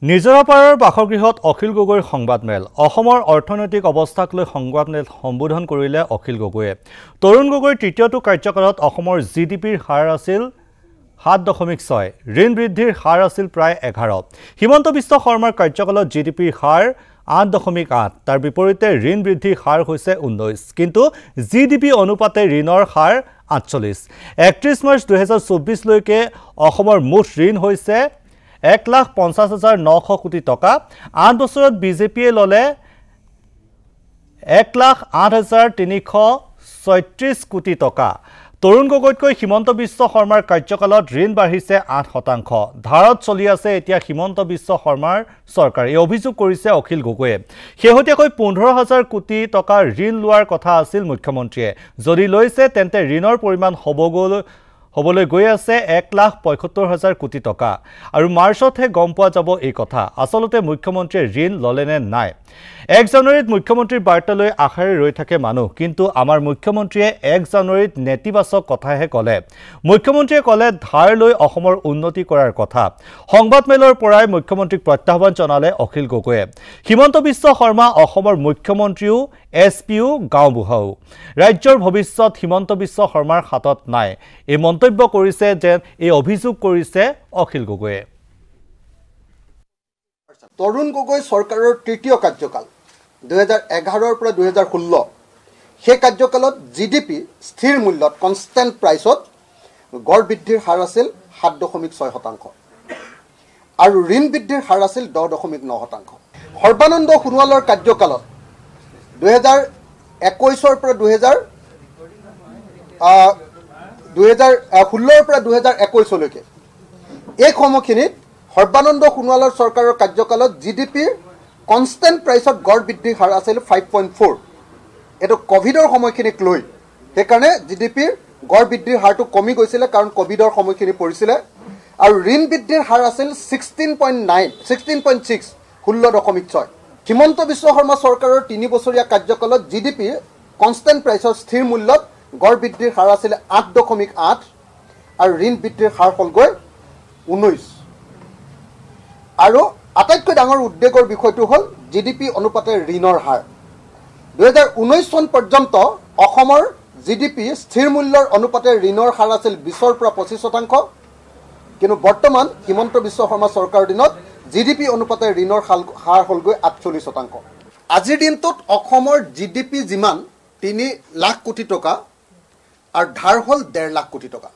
নিজৰাপাৰৰ বাসগৃহত অখিল গগৈৰ সংবাদমেল অসমৰ অৰ্থনৈতিক অৱস্থাক লৈ সংবাদমেল সম্বোধন কৰিলে অখিল গগৈয়ে তৰুণ গগৈৰ তৃতীয়টো কাৰ্যকালত অসমৰ জিডিপিৰ হাৰ আছিল ৭.৬ ঋণ বৃদ্ধিৰ হাৰ আছিল প্ৰায় ১১ হিমন্ত বিশ্ব শৰ্মাৰ কাৰ্যকালত জিডিপিৰ হাৰ ৮.৮ তাৰ বিপৰীতে ঋণ বৃদ্ধিৰ হাৰ হৈছে ১৯ কিন্তু জিডিপি অনুপাতে ঋণৰ হাৰ ৪৮ ৩১ মাৰ্চ ২০২৪ লৈকে অসমৰ মুঠ ঋণ হৈছে ১,৫০,৯০০ কোটি টকা ৮ বছৰত বিজেপিয়ে ললে ১,০৮,৩৩৬ কোটি টকা তৰুণ গগৈতকৈ হিমন্ত বিশ্ব শৰ্মাৰ কাৰ্যকালত ঋণ বাঢ়িছে ৮%। ধাৰত চলি আছে এতিয়া হিমন্ত বিশ্ব শৰ্মাৰ চৰকাৰ এই অভিযোগ কৰিছে অখিল গগৈয়ে শেহতীয়াকৈ ১৫,০০০ কোটি টকা ঋণ লোৱাৰ কথা আছিল মুখ্যমন্ত্ৰীয়ে যদি লৈছে তেন্তে ঋণৰ পৰিমাণ হ'বলৈ গৈ আছে ১,৭৫,০০০ কোটি টকা আৰু মাৰ্চতহে গম পোৱা যাব এই কথা আসলতে মুখ্যমন্ত্ৰীয়ে ঋণ ললেনে নাই ১ জানুৱাৰীত মুখ্যমন্ত্ৰীৰ বাৰ্তালৈ আশাৰে ৰৈ থাকে মানুহ কিন্তু আমাৰ মুখ্যমন্ত্ৰীয়ে ১ জানুৱাৰীত নেতিবাচক কথাহে ক'লে মুখ্যমন্ত্ৰীয়ে ক'লে ধাৰ লৈ অসমৰ উন্নতি কৰাৰ কথা সংবাদমেলৰ পৰাই মুখ্যমন্ত্ৰীক প্ৰত্যাহ্বান জনালে অখিল গগৈয়ে হিমন্ত বিশ্ব শৰ্মা অসমৰ মুখ্যমন্ত্ৰীও এছপিও গাঁওবুঢ়াও ৰাজ্যৰ ভৱিষ্যত হিমন্ত বিশ্ব শৰ্মাৰ হাতত নাই এই মন্তব্য কৰিছে যে এই অভিযোগ কৰিছে অখিল গগৈয়ে তৰুণ গগৈ চৰকাৰৰ তৃতীয় কাৰ্যকাল ২০১১ৰ পৰা ২০১৬ সেই কাৰ্যকালত জিডিপি স্থিৰ মূল্যত কনষ্টেণ্ট প্ৰাইচত গড় বৃদ্ধিৰ হাৰ আছিল ৭.৬% আৰু ঋণ বৃদ্ধিৰ হাৰ আছিল ১০.৯%। সৰ্বানন্দ সোণোৱালৰ কাৰ্যকালত ২০২১ৰ পৰা ২০১৬ৰ পৰা ২০২১লৈকে এই সময়খিনিত সৰ্বানন্দ সোণোৱালৰ চৰকাৰৰ কাৰ্যকালত জিডিপিৰ কনষ্টেণ্ট প্ৰাইচত গড় বৃদ্ধিৰ হাৰ আছিল 5.4 এইটো কভিডৰ সময়খিনিক লৈ সেইকাৰণে জিডিপিৰ গড় বৃদ্ধিৰ হাৰটো কমি গৈছিলে কাৰণ কভিডৰ সময়খিনি পৰিছিলে আৰু ঋণ বৃদ্ধিৰ হাৰ আছিল 16.6 16.6 হিমন্ত বিশ্ব শৰ্মা চৰকাৰৰ ৩ বছৰীয়া কাৰ্যকালত জিডিপিৰ কনষ্টেণ্ট প্ৰাইচৰ স্থিৰ মূল্যত গড় বৃদ্ধিৰ হাৰ আছিল ৮.৮ আৰু ঋণ বৃদ্ধিৰ হাৰ হ'লগৈ ১৯ আৰু আটাইতকৈ ডাঙৰ উদ্বেগৰ বিষয়টো হ'ল জিডিপি অনুপাতে ঋণৰ হাৰ ২০১৯ চন পৰ্যন্ত অসমৰ জিডিপি স্থিৰ মূল্যৰ অনুপাতে ঋণৰ হাৰ আছিল ২০ৰ পৰা ২৫%, কিন্তু বৰ্তমান হিমন্ত বিশ্ব শৰ্মা চৰকাৰৰ দিনত জিডিপি অনুপাতে ঋণৰ হাৰ হ'লগৈ ৪৮%। আজিৰ দিনটোত অসমৰ জিডিপি যিমান ৩ লাখ কোটি টকা আৰু ধাৰ হ'ল ১.৫ লাখ কোটি টকা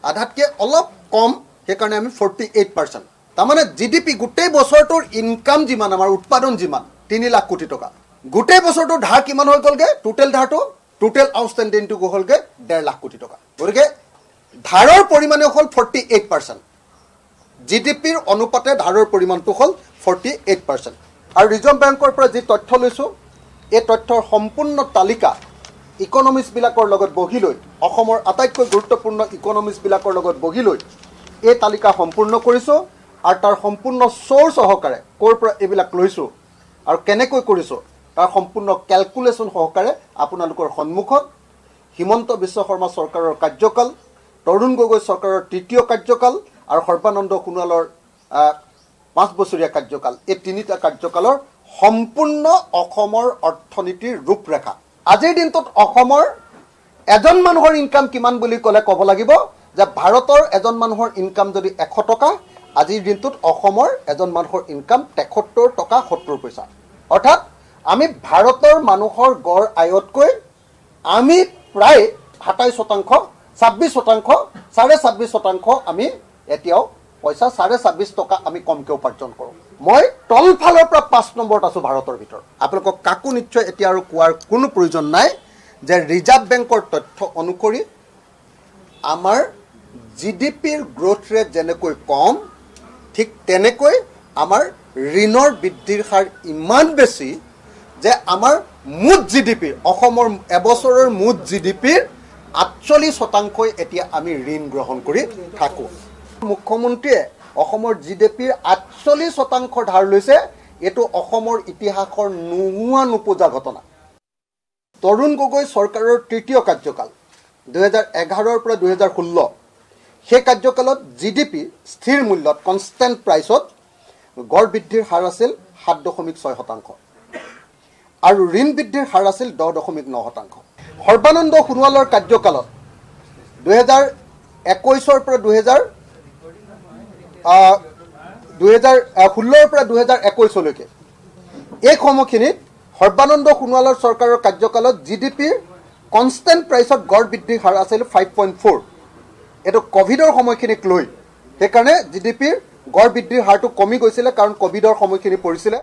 আধাতকৈ অলপ কম সেইকাৰণে আমি 48%। তাৰমানে জিডিপি গোটেই বছৰটোৰ ইনকাম যিমান আমাৰ উৎপাদন যিমান ৩ লাখ কোটি টকা গোটেই বছৰটোৰ ধাৰ কিমান হৈ গ'লগৈ টোটেল ধাৰটো টোটেল আউটষ্টেণ্ডিংটো হ'লগৈ ১.৫ লাখ কোটি টকা গতিকে ধাৰৰ পৰিমাণে হ'ল 48% জিডিপিৰ অনুপাতে ধাৰৰ পৰিমাণটো হ'ল 48% আৰু ৰিজাৰ্ভ বেংকৰ পৰা যি তথ্য লৈছোঁ এই তথ্যৰ সম্পূৰ্ণ তালিকা ইকনমিষ্টবিলাকৰ লগত বহি লৈ অসমৰ আটাইতকৈ গুৰুত্বপূৰ্ণ ইকনমিষ্টবিলাকৰ লগত বহি লৈ এই তালিকা সম্পূৰ্ণ কৰিছোঁ আৰু তাৰ সম্পূৰ্ণ চ'ৰ সহকাৰে ক'ৰ পৰা এইবিলাক লৈছোঁ আৰু কেনেকৈ কৰিছোঁ তাৰ সম্পূৰ্ণ কেলকুলেশ্যন সহকাৰে আপোনালোকৰ সন্মুখত হিমন্ত বিশ্ব শৰ্মা চৰকাৰৰ কাৰ্যকাল তৰুণ গগৈ চৰকাৰৰ তৃতীয় কাৰ্যকাল আৰু সৰ্বানন্দ সোণোৱালৰ ৫ বছৰীয়া কাৰ্যকাল এই তিনিটা কাৰ্যকালৰ সম্পূৰ্ণ অসমৰ অৰ্থনীতিৰ ৰূপৰেখা আজিৰ দিনটোত অসমৰ এজন মানুহৰ ইনকাম কিমান বুলি ক'লে ক'ব লাগিব যে ভাৰতৰ এজন মানুহৰ ইনকাম যদি ১০০ টকা আজিৰ দিনটোত অসমৰ এজন মানুহৰ ইনকাম ৭৩ টকা ৭০ পইচা অৰ্থাৎ আমি ভাৰতৰ মানুহৰ গড় আয়তকৈ আমি প্ৰায় ২৭%, ২৬%, ২.৫% আমি এতিয়াও পইচা ২.৫ টকা আমি কমকৈ উপাৰ্জন কৰোঁ। মই তলফালৰ পৰা ৫ নম্বৰত আছোঁ ভাৰতৰ ভিতৰত। আপোনালোকক কাকো নিশ্চয় এতিয়া আৰু কোৱাৰ কোনো প্ৰয়োজন নাই যে ৰিজাৰ্ভ বেংকৰ তথ্য অনুসৰি আমাৰ জিডিপিৰ গ্ৰোথ ৰেট যেনেকৈ কম ঠিক তেনেকৈ আমাৰ ঋণৰ বৃদ্ধিৰ হাৰ ইমান বেছি যে আমাৰ মুঠ জিডিপিৰ অসমৰ এবছৰৰ মুঠ জিডিপিৰ ৪৮% এতিয়া আমি ঋণ গ্ৰহণ কৰি থাকোঁ। মুখ্যমন্ত্ৰীয়ে অসমৰ জিডিপিৰ ৪৮% ধাৰ লৈছে এইটো অসমৰ ইতিহাসৰ নোহোৱা নোপোজা ঘটনা। তৰুণ গগৈ চৰকাৰৰ তৃতীয় কাৰ্যকাল ২০১১ৰ পৰা ২০১৬ সেই কাৰ্যকালত GDP স্থিৰ মূল্যত কনষ্টেণ্ট প্ৰাইচত গড় বৃদ্ধিৰ হাৰ আছিল 7.6% আৰু ঋণ বৃদ্ধিৰ হাৰ আছিল 10.9%। সৰ্বানন্দ সোণোৱালৰ কাৰ্যকালত 2021 পৰা 2016 পৰা 2021 লৈকে এই সময়খিনিত সৰ্বানন্দ সোণোৱালৰ চৰকাৰৰ কাৰ্যকালত GDPৰ কনষ্টেণ্ট প্ৰাইচত গড় বৃদ্ধিৰ হাৰ আছিল 5.4। এইটো কোভিডৰ সময়খিনিক লৈ সেইকাৰণে GDPৰ গড় বৃদ্ধিৰ হাৰটো কমি গৈছিলে কাৰণ কোভিডৰ সময়খিনি পৰিছিলে।